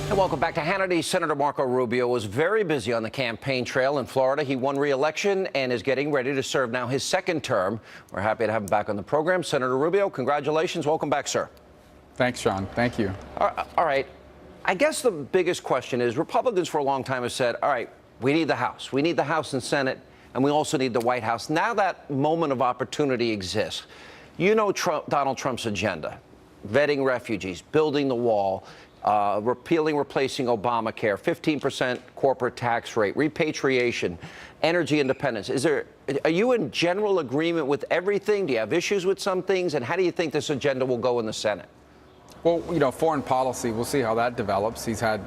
And welcome back to Hannity. Senator Marco Rubio was very busy on the campaign trail in Florida. He won re-election and is getting ready to serve now his second term. We're happy to have him back on the program. Senator Rubio, congratulations. Welcome back, sir. Thanks, Sean. Thank you. All right. I guess the biggest question is Republicans for a long time have said, all right, we need the House. We need the House and Senate, and we also need the White House. Now that moment of opportunity exists. You know Donald Trump's agenda, vetting refugees, building the wall, replacing Obamacare, 15% corporate tax rate, repatriation, energy independence. Are you in general agreement with everything? Do you have issues with some things? And how do you think this agenda will go in the Senate? Well, you know, foreign policy, we'll see how that develops. He's had,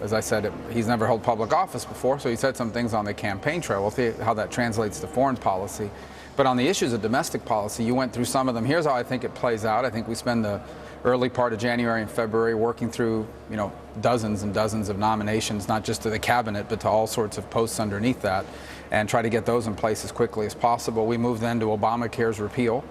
as I said, he's never held public office before, so he said some things on the campaign trail. We'll see how that translates to foreign policy. But on the issues of domestic policy, you went through some of them. Here's how I think it plays out. I think we spend the early part of January and February working through, you know, dozens and dozens of nominations, not just to the cabinet, but to all sorts of posts underneath that, and try to get those in place as quickly as possible. We move then to Obamacare's repeal,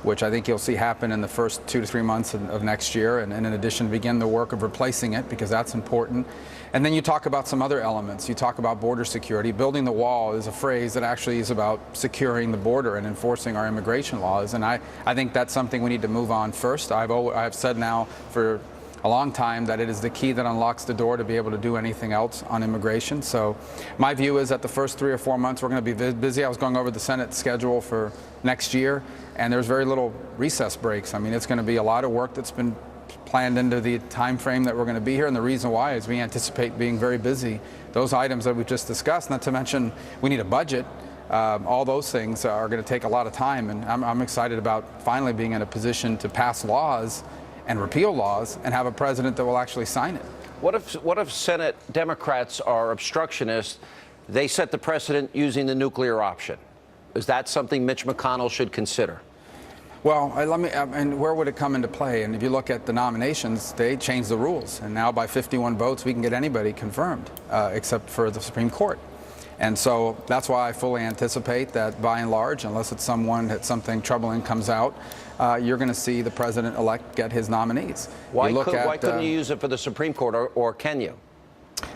which I think you'll see happen in the first 2 to 3 months of next year, and in addition begin the work of replacing it, because that's important. And then you talk about some other elements. You talk about border security. Building the wall is a phrase that actually is about securing the border and enforcing our immigration laws, and I think that's something we need to move on first. I've said now for a long time that it is the key that unlocks the door to be able to do anything else on immigration. So my view is that the first 3 or 4 months we're going to be busy. I was going over the Senate schedule for next year, and there's very little recess breaks. I mean, it's going to be a lot of work that's been planned into the time frame that we're going to be here, and the reason why is we anticipate being very busy. Those items that we just discussed, not to mention we need a budget. All those things are going to take a lot of time, and I'm excited about finally being in a position to pass laws and repeal laws and have a president that will actually sign it. What if Senate Democrats are obstructionists? They set the precedent using the nuclear option. Is that something Mitch McConnell should consider? Well, and where would it come into play? And if you look at the nominations, they changed the rules, and now by 51 votes we can get anybody confirmed, except for the Supreme Court. And so that's why I fully anticipate that by and large, unless it's someone that something troubling comes out, you're going to see the president-elect get his nominees. Why couldn't you use it for the Supreme Court, or can you?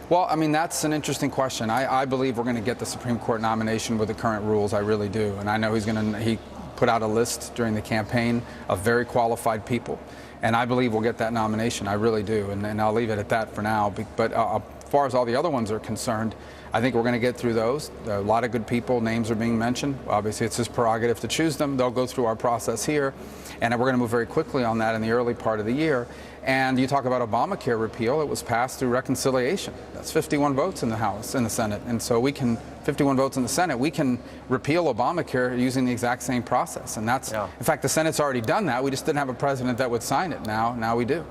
Well, I mean, that's an interesting question. I believe we're going to get the Supreme Court nomination with the current rules. I really do. And I know he put out a list during the campaign of very qualified people. And I believe we'll get that nomination. I really do. And I'll leave it at that for now. But as far as all the other ones are concerned, I think we're going to get through those. A lot of good people, names are being mentioned. Obviously, it's his prerogative to choose them. They'll go through our process here, and we're going to move very quickly on that in the early part of the year. And you talk about Obamacare repeal, it was passed through reconciliation. That's 51 votes in the House, in the Senate. And so 51 votes in the Senate, we can repeal Obamacare using the exact same process. And that's, in fact, the Senate's already done that. We just didn't have a president that would sign it. Now we do.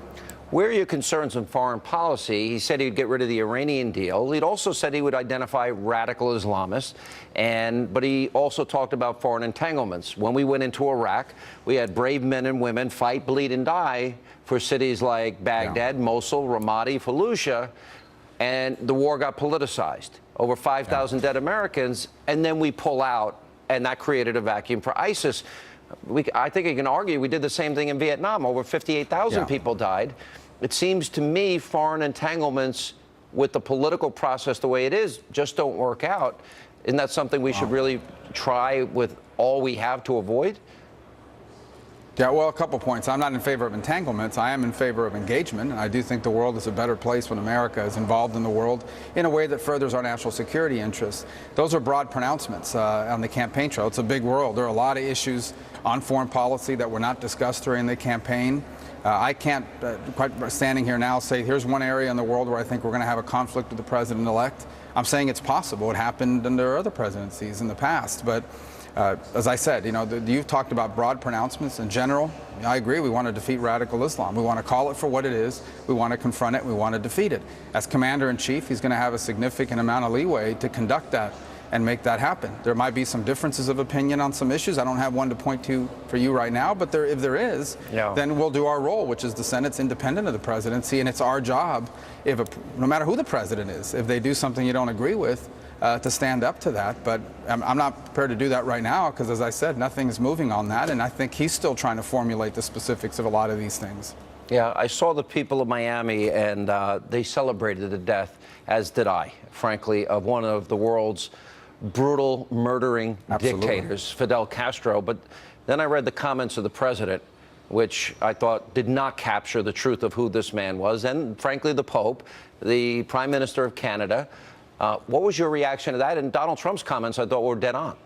Where are your concerns on foreign policy? He said he'd get rid of the Iranian deal. He'd also said he would identify radical Islamists, but he also talked about foreign entanglements. When we went into Iraq, we had brave men and women fight, bleed, and die for cities like Baghdad, Mosul, Ramadi, Fallujah, and the war got politicized. Over 5,000 dead Americans, and then we pull out, and that created a vacuum for ISIS. I think you can argue we did the same thing in Vietnam. Over 58,000 people died. It seems to me foreign entanglements with the political process the way it is just don't work out. Isn't that something we should really try with all we have to avoid? Yeah, well, a couple points. I'm not in favor of entanglements. I am in favor of engagement. And I do think the world is a better place when America is involved in the world in a way that furthers our national security interests. Those are broad pronouncements on the campaign trail. It's a big world. There are a lot of issues on foreign policy that were not discussed during the campaign. I can't, quite standing here now, say here's one area in the world where I think we're going to have a conflict with the president-elect. I'm saying it's possible. It happened under other presidencies in the past. But as I said, you know, you've talked about broad pronouncements in general. I agree. We want to defeat radical Islam. We want to call it for what it is. We want to confront it. We want to defeat it. As commander-in-chief, he's going to have a significant amount of leeway to conduct that and make that happen. There might be some differences of opinion on some issues. I don't have one to point to for you right now, but if there is, then we'll do our role, which is the Senate's independent of the presidency, and it's our job, no matter who the president is, if they do something you don't agree with, to stand up to that. But I'm not prepared to do that right now because, as I said, nothing's moving on that, and I think he's still trying to formulate the specifics of a lot of these things. Yeah, I saw the people of Miami, and they celebrated the death, as did I, frankly, of one of the world's brutal, murdering dictators, Fidel Castro. But then I read the comments of the president, which I thought did not capture the truth of who this man was, and frankly, the Pope, the Prime Minister of Canada. What was your reaction to that? And Donald Trump's comments, I thought, were dead on.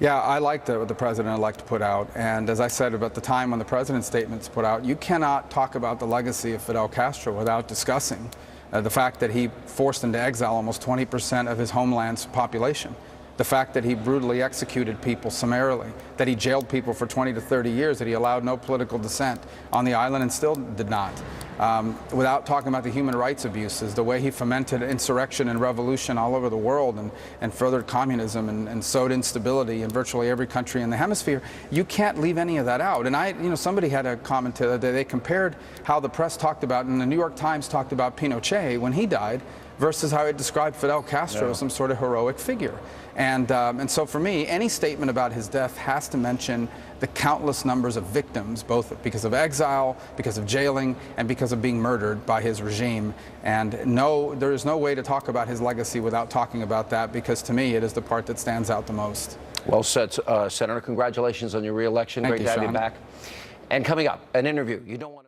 Yeah, I liked what the president had to put out. And as I said about the time when the president's statement's put out, you cannot talk about the legacy of Fidel Castro without discussing the fact that he forced into exile almost 20% of his homeland's population. The fact that he brutally executed people summarily, that he jailed people for 20 to 30 years, that he allowed no political dissent on the island and still did not. Without talking about the human rights abuses, the way he fomented insurrection and revolution all over the world and furthered communism and sowed instability in virtually every country in the hemisphere, you can't leave any of that out. And somebody had a comment the other day, they compared how the press talked about, and the New York Times talked about Pinochet when he died, versus how it described Fidel Castro as some sort of heroic figure. And so for me, any statement about his death has to mention the countless numbers of victims, both because of exile, because of jailing, and because of being murdered by his regime. And no, there is no way to talk about his legacy without talking about that, because to me, it is the part that stands out the most. Well said, Senator. Congratulations on your re-election. Great to have you back. And coming up, an interview you don't want to